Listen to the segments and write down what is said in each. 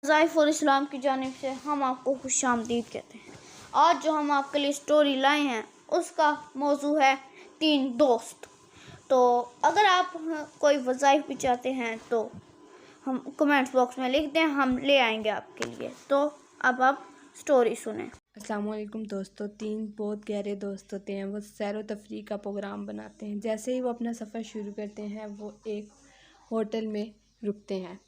ज़ाइफ़ और इस्लाम की जानिब से हम आपको खुशामदीद कहते हैं। आज जो हम आपके लिए स्टोरी लाए हैं उसका मौजू है 3 दोस्त। तो अगर आप कोई वज़ाइफ भी चाहते हैं तो हम कमेंट्स बॉक्स में लिख दें, हम ले आएंगे आपके लिए। तो अब आप स्टोरी सुनें। अस्सलामुअलैकुम दोस्तों। 3 बहुत गहरे दोस्त होते हैं। वो सैर व तफरीह का प्रोग्राम बनाते हैं। जैसे ही वो अपना सफ़र शुरू करते हैं वो एक होटल में रुकते हैं।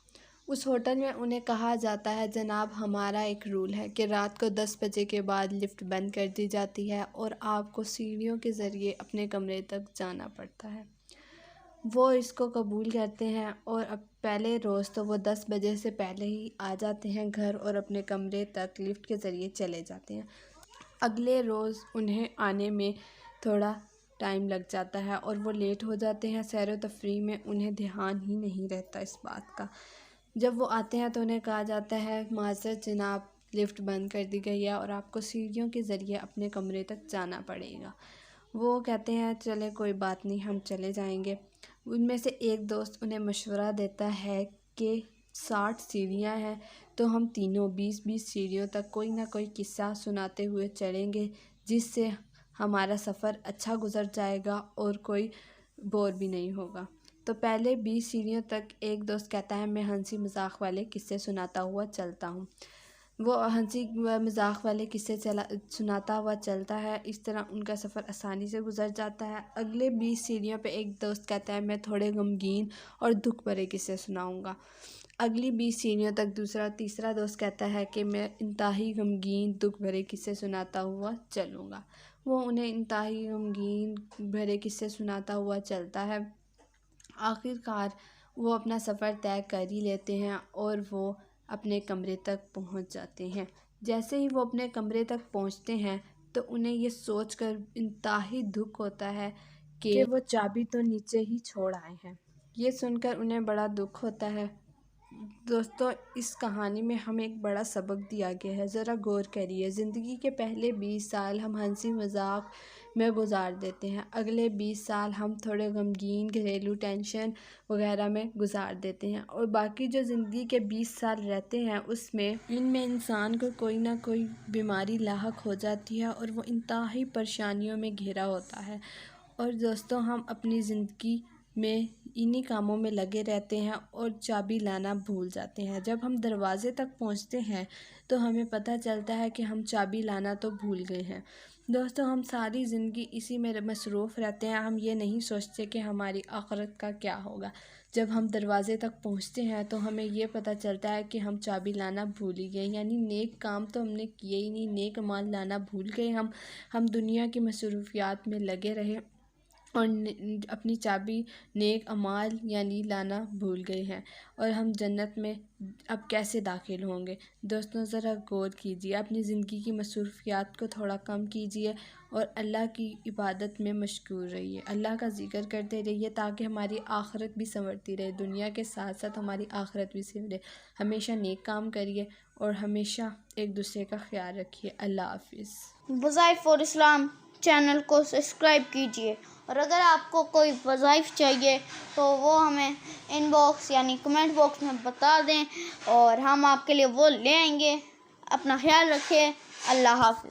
उस होटल में उन्हें कहा जाता है, जनाब हमारा एक रूल है कि रात को 10 बजे के बाद लिफ्ट बंद कर दी जाती है और आपको सीढ़ियों के ज़रिए अपने कमरे तक जाना पड़ता है। वो इसको कबूल करते हैं और अब पहले रोज़ तो वो 10 बजे से पहले ही आ जाते हैं घर और अपने कमरे तक लिफ्ट के ज़रिए चले जाते हैं। अगले रोज़ उन्हें आने में थोड़ा टाइम लग जाता है और वो लेट हो जाते हैं। सैर व तफरीह में उन्हें ध्यान ही नहीं रहता इस बात का। जब वो आते हैं तो उन्हें कहा जाता है, माज़रत जनाब लिफ्ट बंद कर दी गई है और आपको सीढ़ियों के ज़रिए अपने कमरे तक जाना पड़ेगा। वो कहते हैं चले कोई बात नहीं, हम चले जाएंगे। उनमें से एक दोस्त उन्हें मशवरा देता है कि 60 सीढ़ियाँ हैं तो हम तीनों 20-20 सीढ़ियों तक कोई ना कोई किस्सा सुनाते हुए चलेंगे, जिससे हमारा सफ़र अच्छा गुजर जाएगा और कोई बोर भी नहीं होगा। तो पहले 20 सीढ़ियों तक एक दोस्त कहता है, मैं हंसी मजाक वाले किस्से सुनाता हुआ चलता हूँ। वो हंसी मजाक वाले किस्से सुनाता हुआ चलता है। इस तरह उनका सफ़र आसानी से गुजर जाता है। अगले 20 सीढ़ियों पे एक दोस्त कहता है, मैं थोड़े गमगीन और दुख भरे किस्से सुनाऊंगा। अगली 20 सीढ़ियों तक तीसरा दोस्त कहता है कि मैं इंतहाई गमगीन दुख भरे किस्से सुनाता हुआ चलूँगा। वो उन्हें इंतहाई गमगीन भरे किस्से सुनाता हुआ चलता है। आखिरकार वो अपना सफ़र तय कर ही लेते हैं और वो अपने कमरे तक पहुंच जाते हैं। जैसे ही वो अपने कमरे तक पहुंचते हैं तो उन्हें ये सोचकर इंतहाई दुख होता है कि वो चाबी तो नीचे ही छोड़ आए हैं। ये सुनकर उन्हें बड़ा दुख होता है। दोस्तों, इस कहानी में हमें एक बड़ा सबक दिया गया है, ज़रा गौर करिए। ज़िंदगी के पहले 20 साल हम हंसी मजाक में गुजार देते हैं। अगले 20 साल हम थोड़े गमगीन घरेलू टेंशन वगैरह में गुजार देते हैं और बाकी जो ज़िंदगी के 20 साल रहते हैं उसमें इनमें इंसान को कोई ना कोई बीमारी लाहक हो जाती है और वो इंतहाई परेशानियों में घिरा होता है। और दोस्तों, हम अपनी ज़िंदगी में इन्हीं कामों में लगे रहते हैं और चाबी लाना भूल जाते हैं। जब हम दरवाज़े तक पहुंचते हैं तो हमें पता चलता है कि हम चाबी लाना तो भूल गए हैं। दोस्तों, हम सारी ज़िंदगी इसी में मसरूफ़ रहते हैं। हम ये नहीं सोचते कि हमारी आखिरत का क्या होगा। जब हम दरवाज़े तक पहुंचते हैं तो हमें ये पता चलता है कि हम चाबी लाना भूल ही गए, यानी नेक काम तो हमने किए ही नहीं, नेक माल लाना भूल गए। हम दुनिया की मसरूफियात में लगे रहे और अपनी चाबी नेक अमाल यानी लाना भूल गए हैं और हम जन्नत में अब कैसे दाखिल होंगे। दोस्तों, ज़रा गौर कीजिए, अपनी ज़िंदगी की मसरूफियात को थोड़ा कम कीजिए और अल्लाह की इबादत में मशगूल रहिए। अल्लाह का ज़िक्र करते रहिए ताकि हमारी आखिरत भी संवरती रहे, दुनिया के साथ साथ हमारी आखिरत भी संवरे। हमेशा नेक काम करिए और हमेशा एक दूसरे का ख्याल रखिए। अल्लाह हाफिज़। वज़ाइफ और इस्लाम चैनल को सब्सक्राइब कीजिए और अगर आपको कोई वज़ाइफ चाहिए तो वो हमें इनबॉक्स यानी कमेंट बॉक्स में बता दें और हम आपके लिए वो ले आएंगे। अपना ख्याल रखिए। अल्लाह हाफिज़।